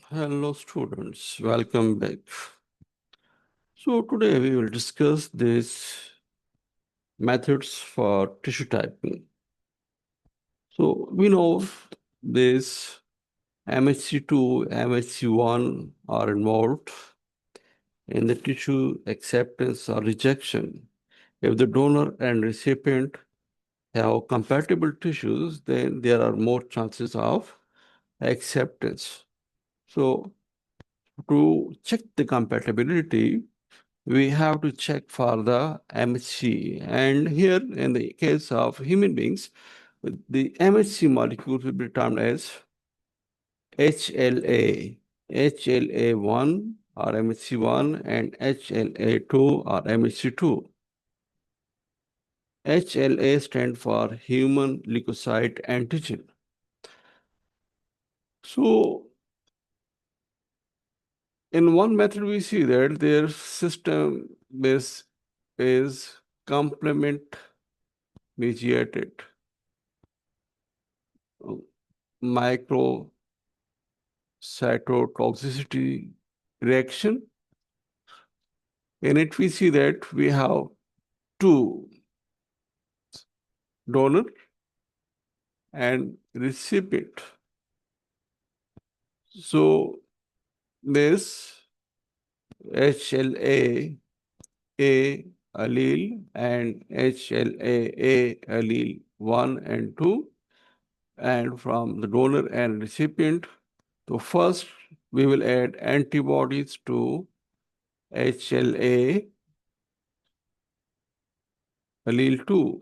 Hello students, welcome back. So today we will discuss these methods for tissue typing. So we know this MHC2, MHC1 are involved in the tissue acceptance or rejection. If the donor and recipient have compatible tissues, then there are more chances of acceptance. So to check the compatibility, we have to check for the MHC. And here, in the case of human beings, the MHC molecule will be termed as HLA, HLA1 or MHC1 and HLA2 or MHC2. HLA stands for human leukocyte antigen. So, in one method, we see that their system is complement mediated microcytotoxicity reaction. In it, we see that we have two donor and recipient. So this HLA A allele and HLA allele 1 and 2, and from the donor and recipient. So first we will add antibodies to HLA allele 2.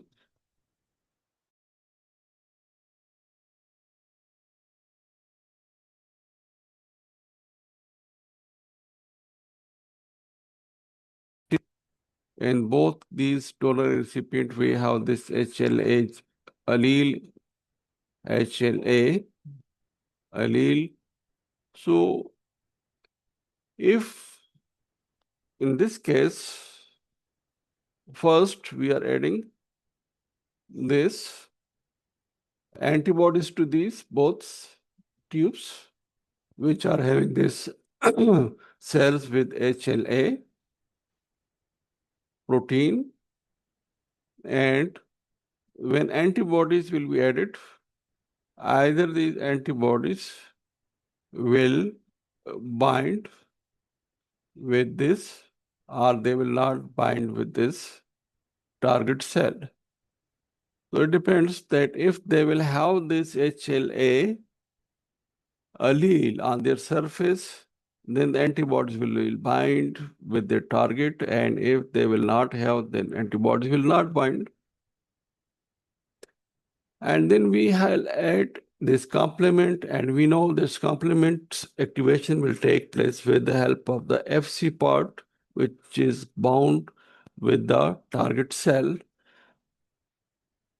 In both these donor and recipient, we have this HLA allele, HLA allele. So if in this case, first we are adding this antibodies to these both tubes, which are having this cells with HLA protein, and when antibodies will be added, either these antibodies will bind with this or they will not bind with this target cell. So it depends that if they will have this HLA allele on their surface, then the antibodies will bind with their target, and if they will not have, then antibodies will not bind. And then we will add this complement, and we know this complement activation will take place with the help of the FC part, which is bound with the target cell.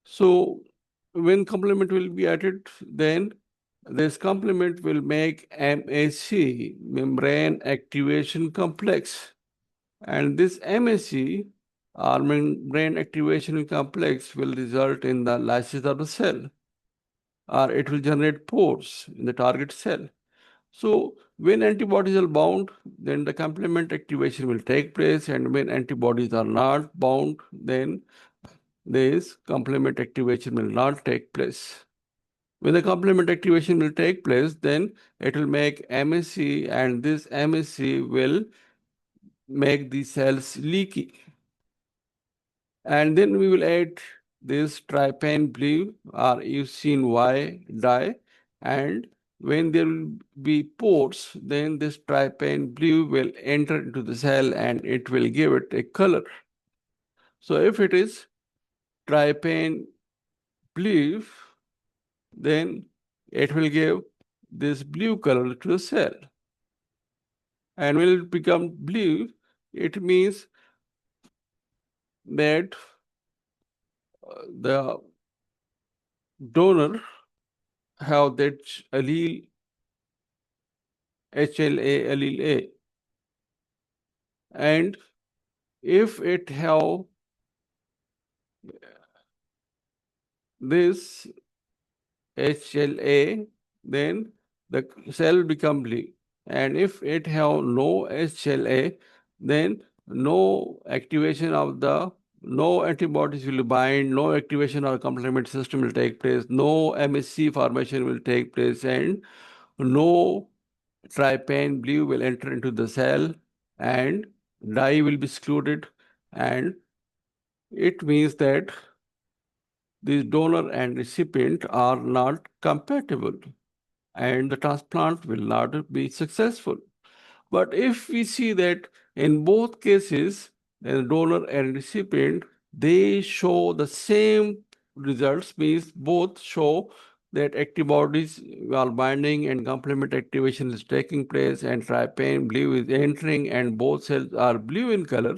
So when complement will be added, then this complement will make MAC, membrane activation complex. And this MAC or membrane activation complex will result in the lysis of the cell, or it will generate pores in the target cell. So when antibodies are bound, then the complement activation will take place, and when antibodies are not bound, then this complement activation will not take place. When the complement activation will take place, then it will make MSC, and this MSC will make the cells leaky. And then we will add this trypan blue or leucine Y dye, and when there will be pores, then this trypan blue will enter into the cell and it will give it a color. So if it is trypan blue, then it will give this blue color to the cell. And when it becomes blue, it means that the donor have that allele HLA allele A. And if it have this HLA, then the cell will become blue. And if it have no HLA, then no activation of the, no antibodies will bind, no activation of the complement system will take place, no MSC formation will take place, and no trypan blue will enter into the cell, and dye will be excluded, and it means that this donor and recipient are not compatible, and the transplant will not be successful. But if we see that in both cases, the donor and recipient, they show the same results, means both show that antibodies are binding and complement activation is taking place and trypan blue is entering and both cells are blue in color,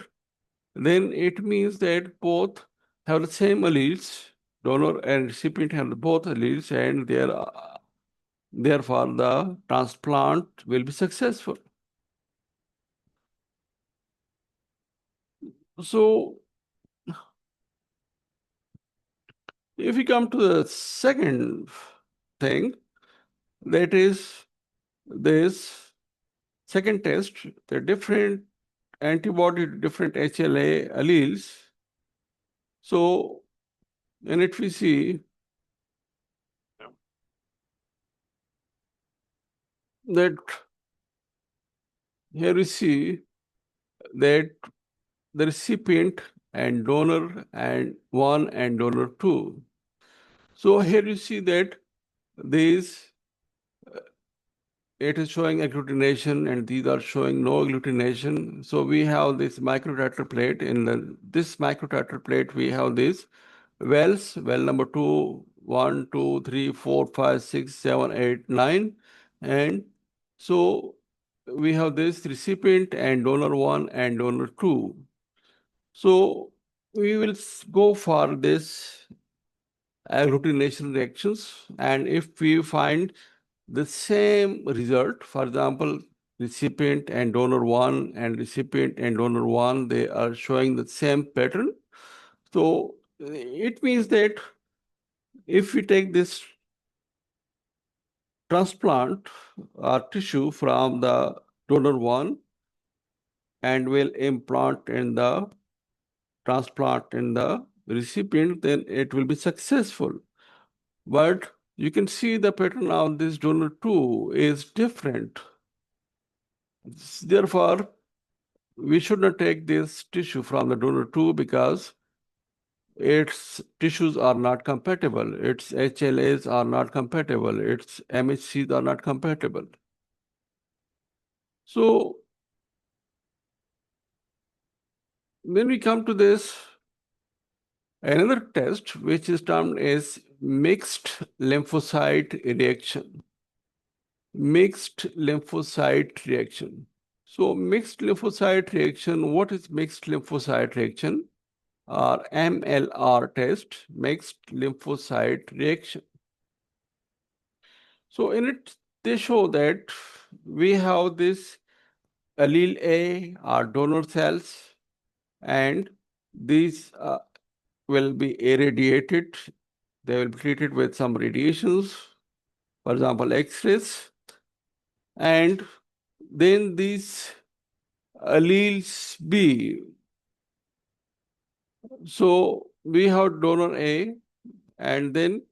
then it means that both have the same alleles, donor and recipient have both alleles, and therefore the transplant will be successful. So if we come to the second thing, that is this second test, the different antibody to different HLA alleles. So in it we see that here we see that the recipient and donor and 1 and donor 2. So here you see that these, it is showing agglutination and these are showing no agglutination. So we have this microtiter plate. In this microtiter plate, we have these wells, well number 2, 1, 2, 3, 4, 5, 6, 7, 8, 9. And so we have this recipient and donor 1 and donor 2. So we will go for this agglutination reactions, and if we find the same result, for example, recipient and donor 1 and recipient and donor 1, they are showing the same pattern. So it means that if we take this transplant or tissue from the donor 1 and will implant in the transplant in the recipient, then it will be successful. But you can see the pattern of this donor 2 is different. Therefore, we should not take this tissue from the donor 2 because its tissues are not compatible, its HLAs are not compatible, its MHCs are not compatible. So when we come to this, another test which is termed as mixed lymphocyte reaction. Mixed lymphocyte reaction. So mixed lymphocyte reaction, what is mixed lymphocyte reaction? Or MLR test, mixed lymphocyte reaction. So in it, they show that we have this allele A are donor cells, and these will be irradiated. They will be treated with some radiations, for example, X-rays. And then these alleles B. So we have donor A, and then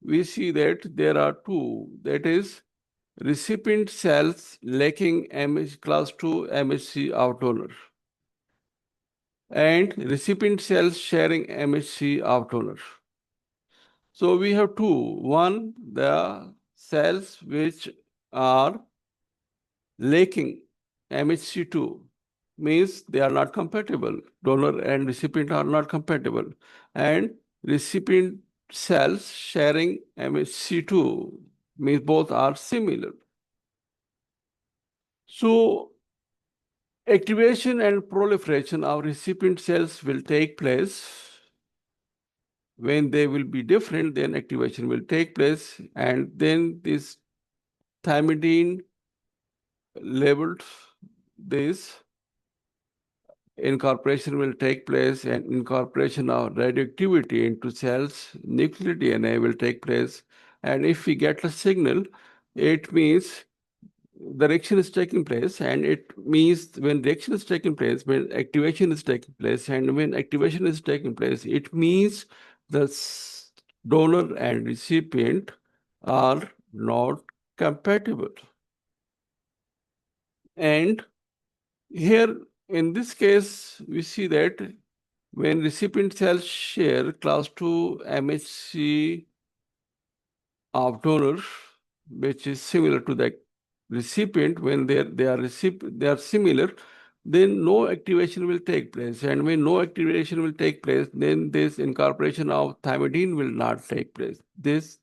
we see that there are two, that is recipient cells lacking class 2 MHC of donor and recipient cells sharing MHC of donor. So we have two. One, the cells which are lacking MHC2 means they are not compatible. Donor and recipient are not compatible. And recipient cells sharing MHC2 means both are similar. So activation and proliferation of recipient cells will take place. When they will be different, then activation will take place, and then this thymidine labeled this incorporation will take place, and incorporation of radioactivity into cells, nuclear DNA will take place. And if we get a signal, it means the reaction is taking place, and it means when reaction is taking place, when activation is taking place, and when activation is taking place, it means the donor and recipient are not compatible. And here, in this case, we see that when recipient cells share class 2 MHC of donor, which is similar to the recipient, when they are similar, then no activation will take place. And when no activation will take place, then this incorporation of thymidine will not take place. This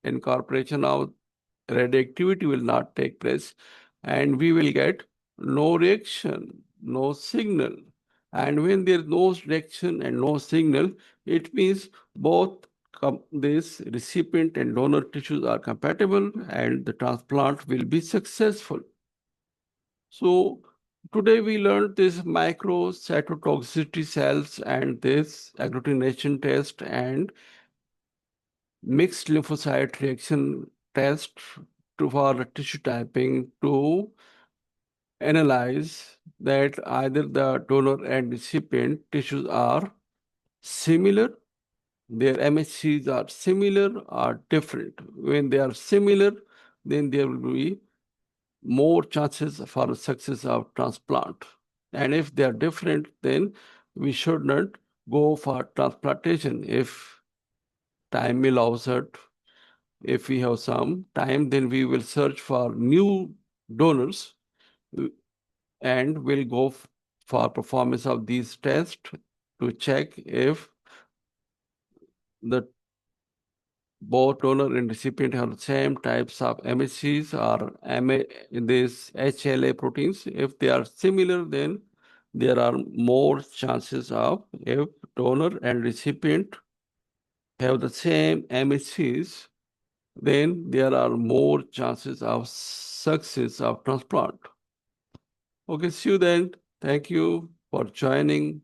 incorporation of radioactivity will not take place, and we will get no reaction, no signal. And when there is no reaction and no signal, it means both this recipient and donor tissues are compatible and the transplant will be successful. So today we learned this micro cytotoxicity cells and this agglutination test and mixed lymphocyte reaction test for tissue typing to analyze that either the donor and recipient tissues are similar, their MHCs are similar or different. When they are similar, then there will be more chances for success of transplant. And if they are different, then we should not go for transplantation. If time allows it, if we have some time, then we will search for new donors and we'll go for performance of these tests to check if the both donor and recipient have the same types of MHCs or these HLA proteins. If they are similar, then there are more chances of, if donor and recipient have the same MHCs, then there are more chances of success of transplant. Okay, see you then. Thank you for joining.